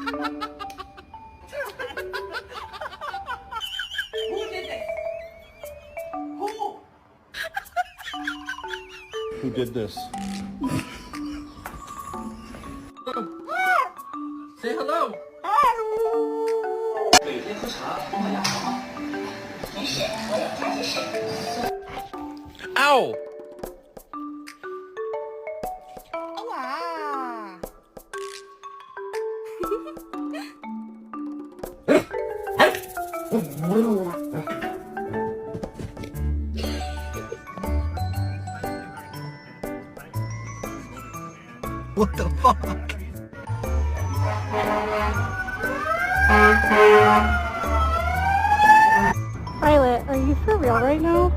Who did this? Who? Who did this? Say hello. 每天喝茶充满牙好吗？你写，我也加进去。 Ow! Olá! What the fuck? Violet, are you for real right now?